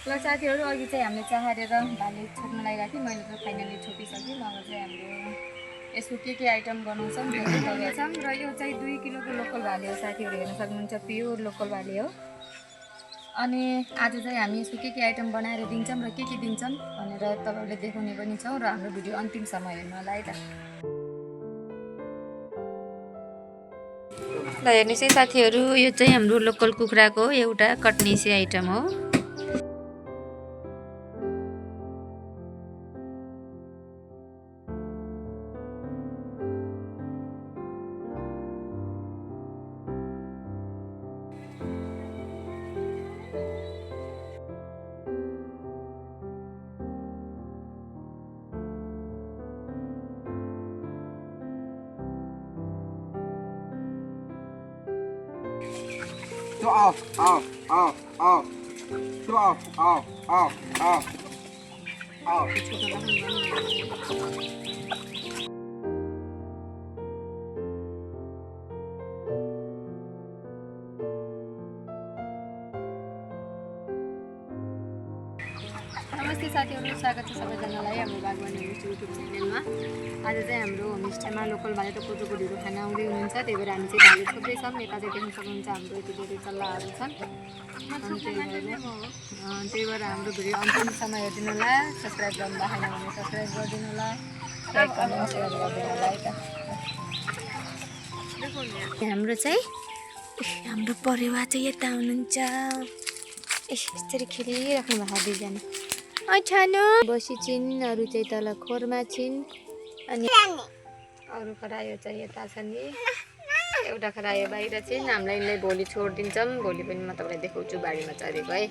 ल साथीहरू अघि चाहिँ हामीले चाहेर भाले छोप्न लगाइरहेको थियौँ मैले त फाइनली छोपिसकेँ अब चाहिँ हाम्रो यसको के आइटम बनाउँछौँ त्यो चाहिँ लगाउँछौँ र यो चाहिँ 2 किलोको लोकल भाले हो साथीहरू हेर्न सक्नुहुन्छ प्योर लोकल भाले हो अनि आज चाहिँ हामी यसको के आइटम बनाएर दिन्छौँ र के दिन्छौँ भनेर तपाईँहरूले देखाउने पनि छौँ र हाम्रो भिडियो अन्तिमसम्म हेर्नु होला है त ल हेर्नुहोस् है साथीहरू यो चाहिँ हाम्रो लोकल कुखुराको एउटा कटनिसी आइटम हो नमस्ते साथीहरू स्वागत छ सबैजनालाई हाम्रो बागवानी होमस्टे युट्युब च्यानलमा आज चाहिँ हाम्रो होमस्टेमा लोकल भाले र कोदोको ढिँडो खान आउँदै हुनुहुन्छ त्यही भएर हामी चाहिँ भाले छोप्दैछौँ यता चाहिँ देख्न सक्नुहुन्छ हाम्रो यति धेरै चल्लाहरू छन् त्यही भएर हाम्रो भिडियो अन्तिमसम्म हेरिदिनु होला सब्सक्राइब गर्नु भएन भने सब्सक्राइब गरिदिनु होला लाइक कमेन्ट सेयर गरिदिनु होला है त हाम्रो चाहिँ हाम्रो परिवार चाहिँ यता हुनुहुन्छ यसरी खेलिराख्नु भएको दुईजना छानो बसी छिन् अरू चाहिँ तल खोरमा छिन् अनि अरू खरायो चाहिँ यता छ नि एउटा खरायो बाहिर छिन् हामीलाई यिनलाई भोलि छोडिदिन्छौँ भोलि पनि म तपाईँलाई देखाउँछु बारीमा चरेको है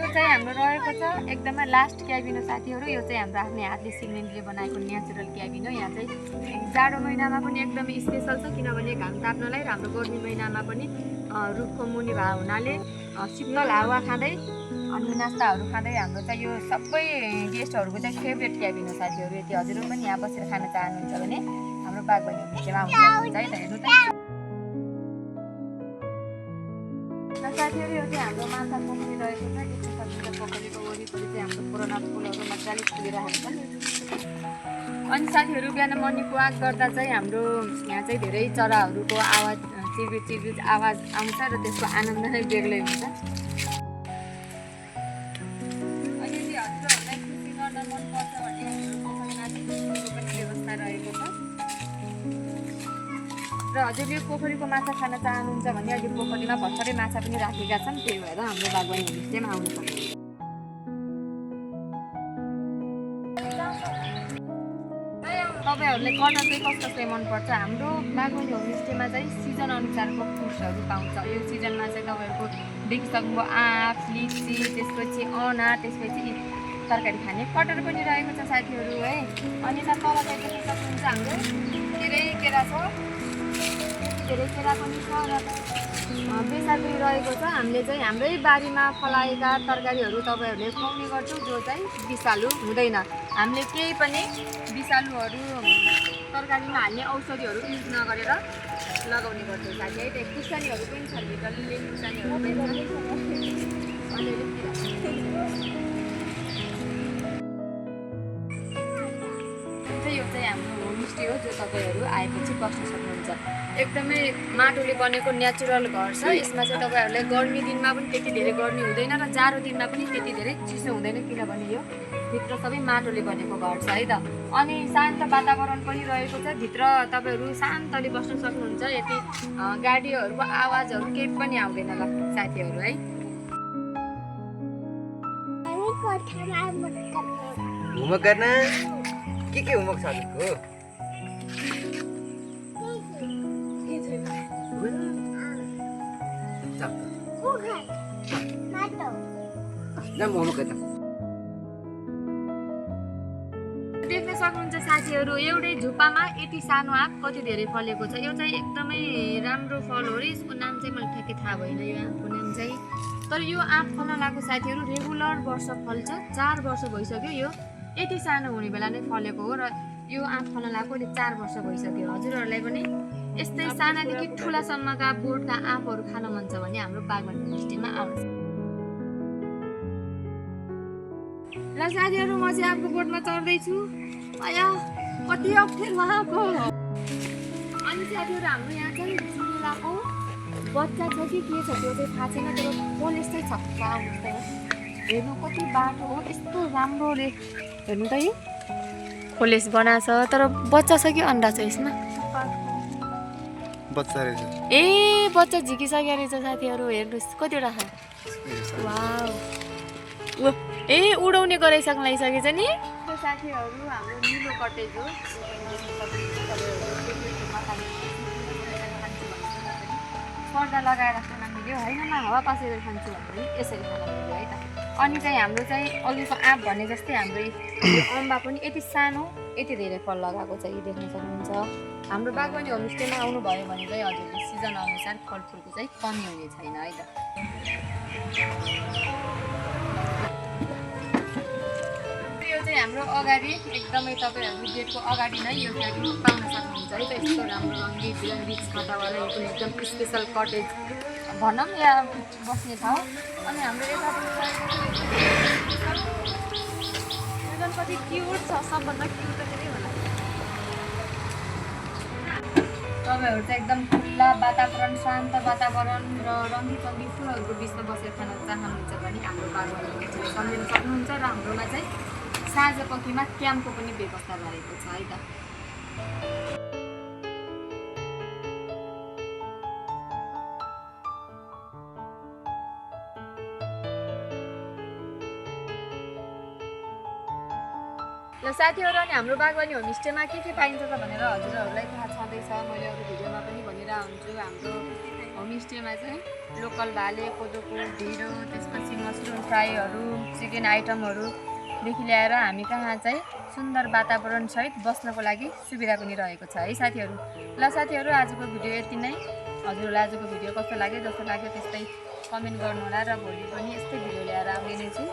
चाहिँ हाम्रो रहेको छ एकदमै लास्ट क्याबिन हो साथीहरू यो चाहिँ हाम्रो आफ्नै हातले सिमेन्टले बनाएको नेचुरल क्याबिन हो यहाँ चाहिँ जाडो महिनामा पनि एकदमै स्पेसल छ किनभने घाम ताप्नलाई र हाम्रो गर्मी महिनामा पनि रुखको मुनि भए हुनाले शीतल हावा खाँदै अनि नास्ताहरू खाँदै हाम्रो चाहिँ यो सबै गेस्टहरूको चाहिँ फेभरेट क्याबिन हो साथीहरू यदि हजुरहरू पनि यहाँ बसेर खान चाहनुहुन्छ भने हाम्रो बागवानी होमस्टेमा आउनु सक्नुहुन्छ है त हेर्नु त साथीहरू यो चाहिँ हाम्रो माछा पोखरी रहेको छ देख्न सक्नुहुन्छ पोखरीको वरिपरि चाहिँ हाम्रो कोरोना फुलहरू मजाले फुलिरहेको छ अनि साथीहरू बिहान मर्निङ वाक गर्दा चाहिँ हाम्रो यहाँ चाहिँ धेरै चराहरूको आवाज चिरबिर आवाज आउँछ र त्यसको आनन्द नै बेग्लै हुन्छ अनि यदि हजुरहरूलाई खुसी गर्न मनपर्छ भने पोखरीमा चाहिँ पनि व्यवस्था रहेको छ र हजुरले पोखरीको माछा खान चाहनुहुन्छ भने अहिले पोखरीमा भर्खरै माछा पनि राखेका छन् त्यही भएर हाम्रो बागवानी होमस्टेमा आउनु सक्नुहुन्छ तपाईँहरूले कलर चाहिँ कस्तो मनपर्छ हाम्रो बागवानी होमस्टेमा चाहिँ सिजन अनुसारको फ्रुट्सहरू पाउँछ यो सिजनमा चाहिँ तपाईँहरूको देखिसक्नुभयो आँप लिची त्यसपछि अनार त्यसपछि तरकारी खाने कटहर पनि रहेको छ साथीहरू है अनि यता तल चाहिँ देख्न सक्नुहुन्छ हाम्रो धेरै केरा छ धेरै केरा पनि छ र बेसा पनि रहेको छ हामीले चाहिँ हाम्रै बारीमा फलाएका तरकारीहरू तपाईँहरूले खुवाउने गर्छौँ जो चाहिँ विषालु हुँदैन हामीले केही पनि विषालुहरू तरकारीमा हाल्ने औषधिहरू युज नगरेर लगाउने गर्छौँ साथी है त्यो खुर्सानीहरू पनि छन् डल्ले खुर्सानीहरू पनि यो चाहिँ हाम्रो होमस्टे हो जो तपाईँहरू आएपछि बस्न सक्नुहुन्छ एकदमै माटोले बनेको नेचुरल घर छ यसमा चाहिँ तपाईँहरूलाई गर्मी दिनमा पनि त्यति धेरै गर्मी हुँदैन र जाडो दिनमा पनि त्यति धेरै चिसो हुँदैन किनभने यो भित्र सबै माटोले बनेको घर छ है त अनि शान्त वातावरण पनि रहेको छ भित्र तपाईँहरू शान्तले बस्न सक्नुहुन्छ यति गाडीहरूको आवाजहरू केही पनि आउँदैन ल साथीहरू है होमवर्क गर्न के होमवर्क छ हजुरको चल जाम होमवर्क गर्दा देख्न सक्नुहुन्छ साथीहरू एउटै झुप्पामा यति सानो आँप कति धेरै फलेको छ। यो चाहिँ एकदमै राम्रो फल हो रे। यसको नाम चाहिँ मलाई ठ्याक्कै थाहा भएन यो आँपको नाम चाहिँ। तर यो आँप फल्न लागेको साथीहरू रेगुलर वर्ष फल्छ। 4 वर्ष भइसक्यो यो यति सानो हुने बेला नै फलेको हो र यो आँप फल्न लागेको अहिले 4 वर्ष भइसक्यो। हजुरहरूलाई पनि यस्तै सानादेखि ठुलासम्मका बोटका आँपहरू खान मन छ भने हाम्रो बागवानी होमस्टेमा आउनुहोस्। ल साथीहरू म चाहिँ आँपको बोटमा चढ्दैछु। आया कति अप्ठ्यारो आएको। अनि साथीहरू हाम्रो यहाँ चाहिँ जुरेलाको बच्चा छ कि के छ त्यो चाहिँ थाहा छैन। तर फोन यस्तै छ आउनुहोस् त हेर्नु कति बाटो हो। यस्तो राम्रोले हेर्नु त है खोलेस बनाएको छ। तर बच्चा छ कि अन्डा छ यसमा? बच्चा रहेछ। ए बच्चा झिकिसक्यो रहेछ साथीहरू हेर्नुहोस् कतिवटा छ। वाउ ए उडाउने गराइसक्नु लागिसकेछ नि त्यो साथीहरू। हाम्रो निलो कटेज हो। पर्दा लगाएर खान मिल्यो होइन न हावा पासेर खान्छु भने पनि यसरी खान मिल्यो है त। अनि चाहिँ हाम्रो चाहिँ अघिको आँप भने जस्तै हाम्रो यो अम्बा पनि यति सानो यति धेरै फल लगाएको छ। यी देख्न सक्नुहुन्छ। हाम्रो बागवानी होमस्टेमा आउनुभयो भने चाहिँ हजुरले सिजन अनुसार फलफुलको चाहिँ कमी हुने छैन है त। यो चाहिँ हाम्रो अगाडि एकदमै तपाईँहरू गेटको अगाडि नै यो गाडी पाउन सक्नुहुन्छ है त। यस्तो राम्रो रङ्गी बिरङ्गी छतावाला यो पनि एकदम स्पेसल कटेज भनौँ या बस्ने ठाउँ। अनि हाम्रो यतापट्टि कति क्युट छ। सबभन्दा क्युट त त्यही होला। तपाईँहरू चाहिँ एकदम खुल्ला वातावरण शान्त वातावरण र रङ्गी चङ्गी फुलहरूको बिचमा बसेर खान चाहनुहुन्छ भने हाम्रो बागवानी होमस्टेमा सम्झिन सक्नुहुन्छ। र हाम्रोमा चाहिँ साँझ पखीमा क्याम्पको पनि व्यवस्था गरेको छ है त। ल साथीहरू अनि हाम्रो बागवानी होमस्टेमा के पाइन्छ त भनेर हजुरहरूलाई थाहा छँदैछ। मैले अरू भिडियोमा पनि भनिरहेको हुन्छु। हाम्रो होमस्टेमा चाहिँ लोकल भाले कोदोको ढिँडो त्यसपछि मसरुम फ्राईहरू चिकन आइटमहरूदेखि ल्याएर हामी कहाँ चाहिँ सुन्दर वातावरणसहित बस्नको लागि सुविधा पनि रहेको छ है साथीहरू। ल साथीहरू आजको भिडियो यति नै। हजुरहरूलाई आजको भिडियो कस्तो लाग्यो जस्तो लाग्यो त्यस्तै कमेन्ट गर्नुहोला र भोलि पनि यस्तै भिडियो ल्याएर आउने नै छु।